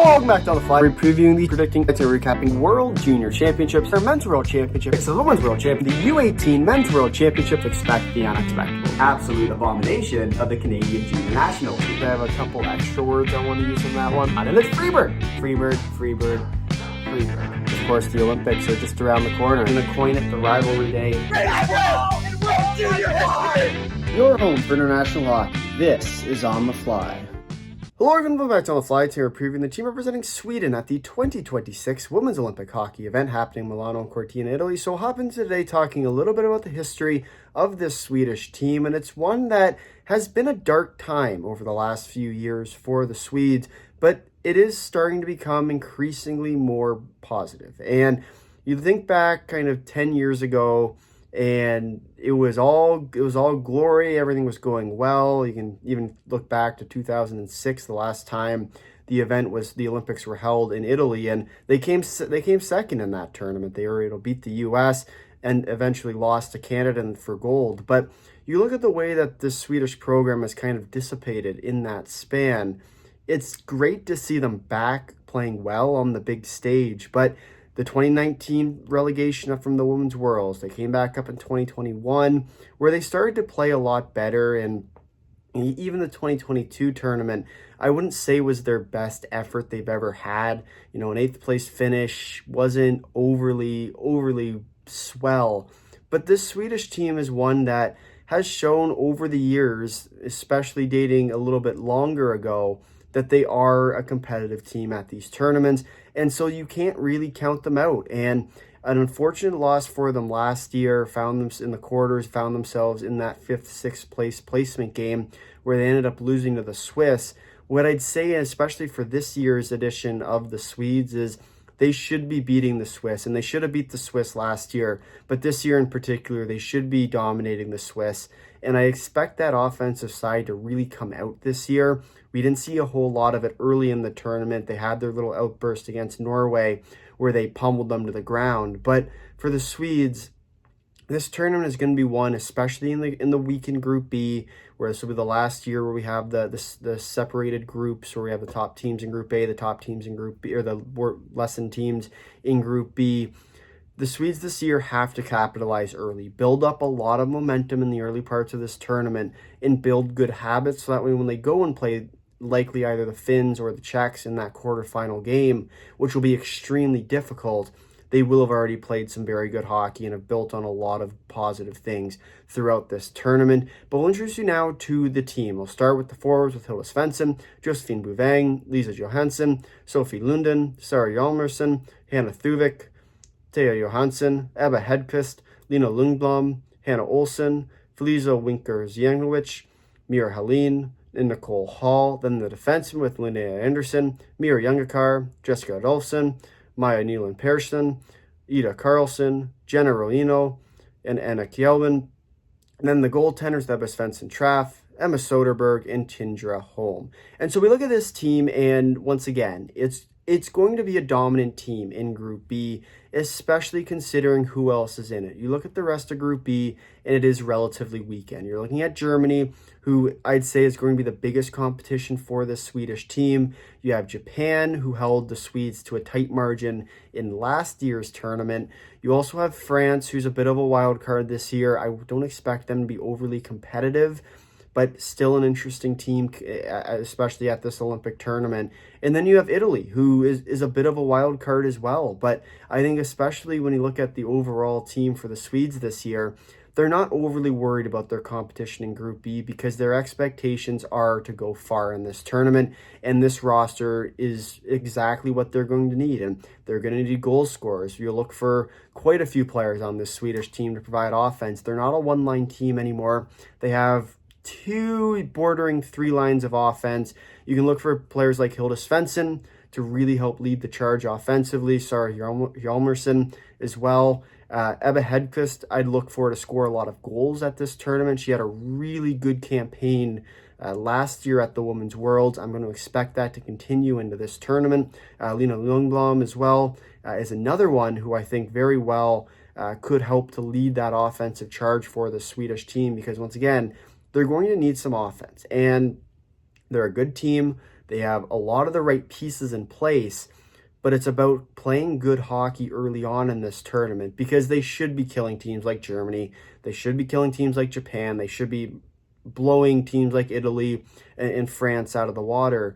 Welcome back to On the Fly. We're previewing the predicting and recapping World Junior Championships, our Men's World Championships, the Women's World Championship, the U18 Men's World Championship. Expect the unexpected. Absolute abomination of the Canadian Junior Nationals. I have a couple extra words I want to use in that one. And it's Freebird. Freebird, Freebird, Freebird. Of course, the Olympics are just around the corner. I'm going to coin it the rivalry day. World Junior history! Your home for international hockey. This is On the Fly. Hello everyone, welcome back to On the Fly. Today we're previewing the team representing Sweden at the 2026 Women's Olympic Hockey event happening in Milano Cortina, Italy. So we'll hop into today talking a little bit about the history of this Swedish team, and it's one that has been a dark time over the last few years for the Swedes, but it is starting to become increasingly more positive. And you think back kind of 10 years ago, and it was all glory. Everything was going well. You can even look back to 2006, the last time the Olympics were held in Italy, and they came second in that tournament. They were able to beat the U.S. and eventually lost to Canada for gold. But you look at the way that the Swedish program has kind of dissipated in that span. It's great to see them back playing well on the big stage, but the 2019 relegation from the Women's Worlds, they came back up in 2021, where they started to play a lot better, and even the 2022 tournament, I wouldn't say was their best effort they've ever had. You know, an 8th place finish wasn't overly swell, but this Swedish team is one that has shown over the years, especially dating a little bit longer ago, that they are a competitive team at these tournaments, and so you can't really count them out. And an unfortunate loss for them last year found them in the quarters, found themselves in that 5th, 6th place placement game where they ended up losing to the Swiss. What I'd say, especially for this year's edition of the Swedes, is they should be beating the Swiss, and they should have beat the Swiss last year, but this year in particular, they should be dominating the Swiss. And I expect that offensive side to really come out this year. We didn't see a whole lot of it early in the tournament. They had their little outburst against Norway where they pummeled them to the ground. But for the Swedes, this tournament is going to be won, especially in the weekend Group B, where this will be the last year where we have the separated groups, where we have the top teams in Group A, the top teams in Group B, or the lessened teams in Group B. The Swedes this year have to capitalize early, build up a lot of momentum in the early parts of this tournament, and build good habits so that way when they go and play likely either the Finns or the Czechs in that quarterfinal game, which will be extremely difficult, they will have already played some very good hockey and have built on a lot of positive things throughout this tournament. But we'll introduce you now to the team. We'll start with the forwards with Hilda Svensson, Josephine Bouvang, Lisa Johansson, Sophie Lunden, Sarah Hjalmarsson, Hannah Thuvik, Thea Johansson, Ebba Hedqvist, Lena Lundblom, Hannah Olsen, Feliza Winker-Zjanovic, Mira Helene, and Nicole Hall. Then the defensemen with Linnea Anderson, Mira Youngakar, Jessica Adolfsson, Maya Nealon Persson, Ida Carlson, Jenna Rolino, and Anna Kjellman. And then the goaltenders, Ebba Svensson-Traff, Emma Soderberg, and Tindra Holm. And so we look at this team, and once again, it's going to be a dominant team in Group B, especially considering who else is in it. You look at the rest of Group B, and it is relatively weakened. You're looking at Germany, who I'd say is going to be the biggest competition for this Swedish team. You have Japan, who held the Swedes to a tight margin in last year's tournament. You also have France, who's a bit of a wild card this year. I don't expect them to be overly competitive, but still an interesting team, especially at this Olympic tournament. And then you have Italy, who is a bit of a wild card as well. But I think especially when you look at the overall team for the Swedes this year, they're not overly worried about their competition in Group B because their expectations are to go far in this tournament. And this roster is exactly what they're going to need. And they're going to need goal scorers. You'll look for quite a few players on this Swedish team to provide offense. They're not a one-line team anymore. They have 2 bordering 3 lines of offense. You can look for players like Hilda Svensson to really help lead the charge offensively. Sarah Hjalmarsson as well. Ebba Hedqvist, I'd look for to score a lot of goals at this tournament. She had a really good campaign last year at the Women's Worlds. I'm going to expect that to continue into this tournament. Lena Lundblom as well is another one who I think very well could help to lead that offensive charge for the Swedish team because once again, they're going to need some offense. And they're a good team, They have a lot of the right pieces in place, but it's about playing good hockey early on in this tournament, because they should be killing teams like Germany. They should be killing teams like Japan. They should be blowing teams like Italy and France out of the water.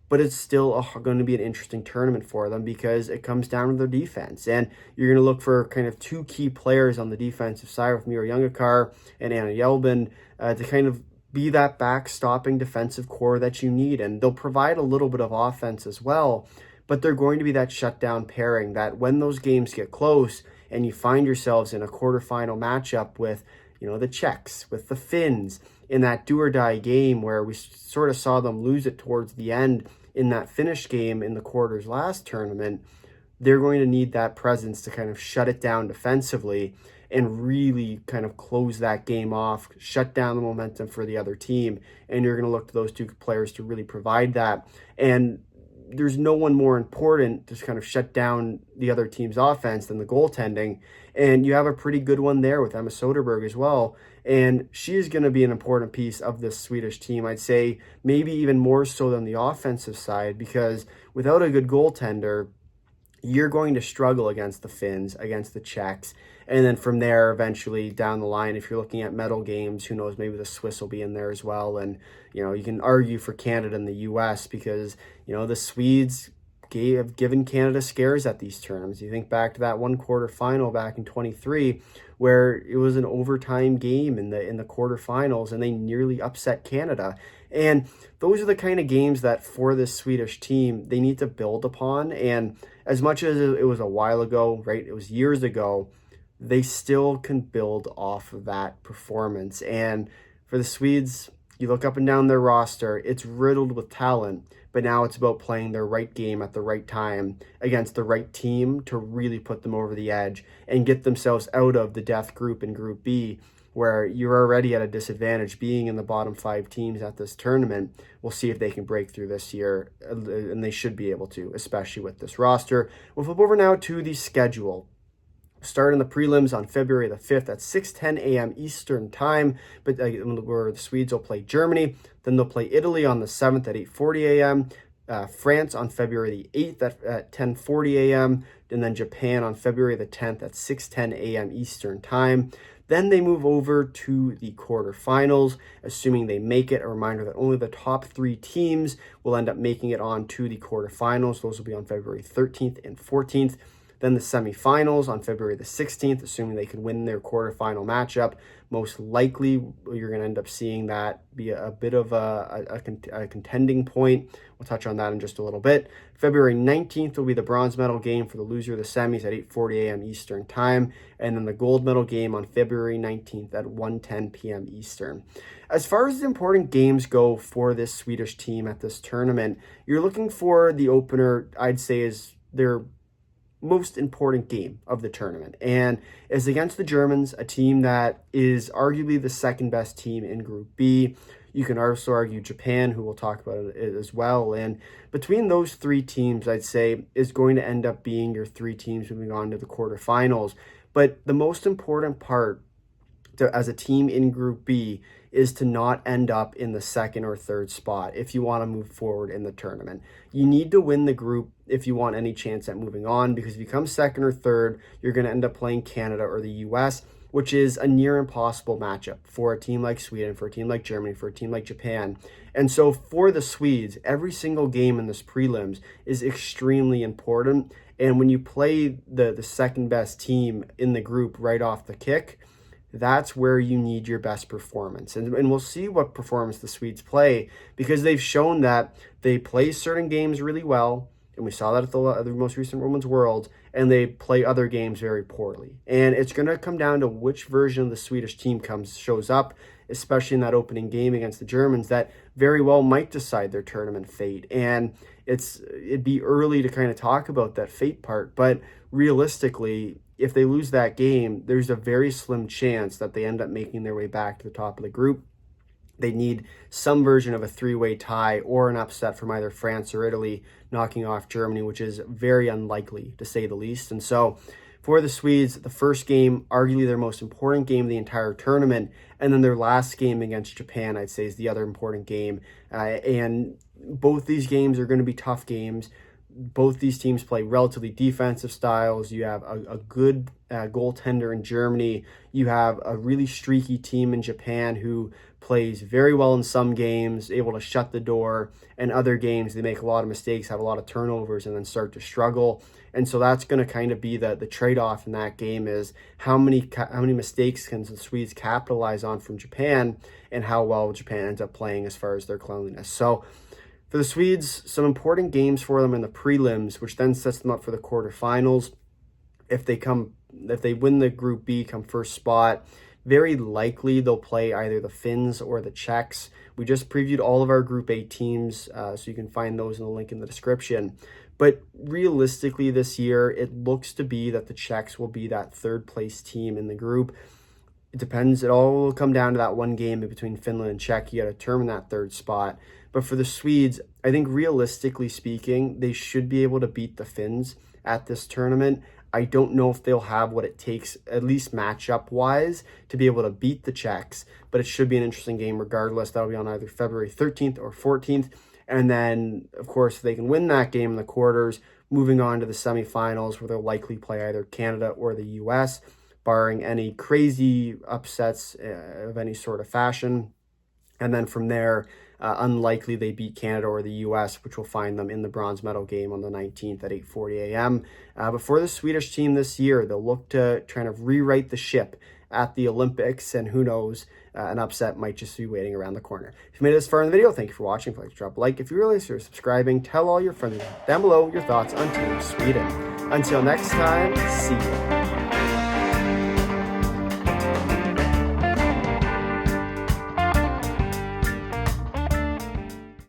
But it's still going to be an interesting tournament for them, because it comes down to their defense. And you're going to look for kind of two key players on the defensive side with Miro Youngakar and Anna Yelbin to kind of be that backstopping defensive core that you need. And they'll provide a little bit of offense as well, but they're going to be that shutdown pairing that when those games get close and you find yourselves in a quarterfinal matchup with, the Czechs, with the Finns, in that do-or-die game where we sort of saw them lose it towards the end in that Finnish game in the quarters last tournament, they're going to need that presence to kind of shut it down defensively and really kind of close that game off, shut down the momentum for the other team. And you're going to look to those two players to really provide that. And there's no one more important to kind of shut down the other team's offense than the goaltending. And you have a pretty good one there with Emma Soderberg as well. And she is going to be an important piece of this Swedish team. I'd say maybe even more so than the offensive side, because without a good goaltender, you're going to struggle against the Finns, against the Czechs. And then from there, eventually down the line, if you're looking at medal games, who knows, maybe the Swiss will be in there as well. And, you can argue for Canada and the U.S. because, the Swedes have given Canada scares at these tournaments. You think back to that one quarterfinal back in 23, where it was an overtime game in the quarterfinals, and they nearly upset Canada. And those are the kind of games that for this Swedish team, they need to build upon. And as much as it was a while ago, right, it was years ago, they still can build off of that performance. And for the Swedes, you look up and down their roster, it's riddled with talent, but now it's about playing their right game at the right time against the right team to really put them over the edge and get themselves out of the death group in Group B, where you're already at a disadvantage being in the bottom 5 teams at this tournament. We'll see if they can break through this year, and they should be able to, especially with this roster. We'll flip over now to the schedule. Starting the prelims on February the 5th at 6:10 a.m. Eastern Time, but where the Swedes will play Germany. Then they'll play Italy on the 7th at 8:40 a.m., France on February the 8th at 10:40 a.m., and then Japan on February the 10th at 6:10 a.m. Eastern Time. Then they move over to the quarterfinals, assuming they make it. A reminder that only the top 3 teams will end up making it on to the quarterfinals. Those will be on February 13th and 14th. Then the semifinals on February the 16th, assuming they can win their quarterfinal matchup. Most likely, you're going to end up seeing that be a bit of a contending point. We'll touch on that in just a little bit. February 19th will be the bronze medal game for the loser of the semis at 8:40 a.m. Eastern Time. And then the gold medal game on February 19th at 1:10 p.m. Eastern. As far as the important games go for this Swedish team at this tournament, you're looking for the opener, I'd say, is their most important game of the tournament, and is against the Germans, a team that is arguably the second best team in Group B. You can also argue Japan, who we'll talk about it as well. And between those 3 teams, I'd say, is going to end up being your 3 teams moving on to the quarterfinals. But the most important part as a team in Group B is to not end up in the 2nd or 3rd spot if you want to move forward in the tournament. You need to win the group if you want any chance at moving on, because if you come 2nd or 3rd, you're going to end up playing Canada or the US, which is a near impossible matchup for a team like Sweden, for a team like Germany, for a team like Japan. And so for the Swedes, every single game in this prelims is extremely important. And when you play the second best team in the group right off the kick, that's where you need your best performance. And we'll see what performance the Swedes play, because they've shown that they play certain games really well, and we saw that at the most recent Women's World, and they play other games very poorly. And it's going to come down to which version of the Swedish team shows up, especially in that opening game against the Germans, that very well might decide their tournament fate. And it'd be early to kind of talk about that fate part, but realistically, if they lose that game, there's a very slim chance that they end up making their way back to the top of the group. They need some version of a 3-way tie or an upset from either France or Italy, knocking off Germany, which is very unlikely, to say the least. And so for the Swedes, the first game, arguably their most important game of the entire tournament, and then their last game against Japan, I'd say, is the other important game. And both these games are going to be tough games. Both these teams play relatively defensive styles. You have a good goaltender in Germany. You have a really streaky team in Japan who plays very well in some games, able to shut the door, and other games they make a lot of mistakes, have a lot of turnovers, and then start to struggle. And so that's going to kind of be the trade-off in that game, is how many mistakes can the Swedes capitalize on from Japan, and how well Japan ends up playing as far as their cleanliness. So for the Swedes, some important games for them in the prelims, which then sets them up for the quarterfinals. If they win the Group B, come first spot, very likely they'll play either the Finns or the Czechs. We just previewed all of our Group A teams, so you can find those in the link in the description. But realistically this year, it looks to be that the Czechs will be that third place team in the group. It depends. It all will come down to that one game between Finland and Czechia to determine that third spot. But for the Swedes, I think realistically speaking, they should be able to beat the Finns at this tournament. I don't know if they'll have what it takes, at least matchup-wise, to be able to beat the Czechs. But it should be an interesting game regardless. That'll be on either February 13th or 14th. And then, of course, if they can win that game in the quarters, moving on to the semifinals, where they'll likely play either Canada or the U.S., barring any crazy upsets of any sort of fashion. And then from there, unlikely they beat Canada or the U.S., which will find them in the bronze medal game on the 19th at 8:40 a.m. But for the Swedish team this year, they'll look to kind of rewrite the ship at the Olympics, and who knows, an upset might just be waiting around the corner. If you made it this far in the video, thank you for watching. If you'd like to drop a like, if you realize you're subscribing, tell all your friends down below your thoughts on Team Sweden. Until next time, see you.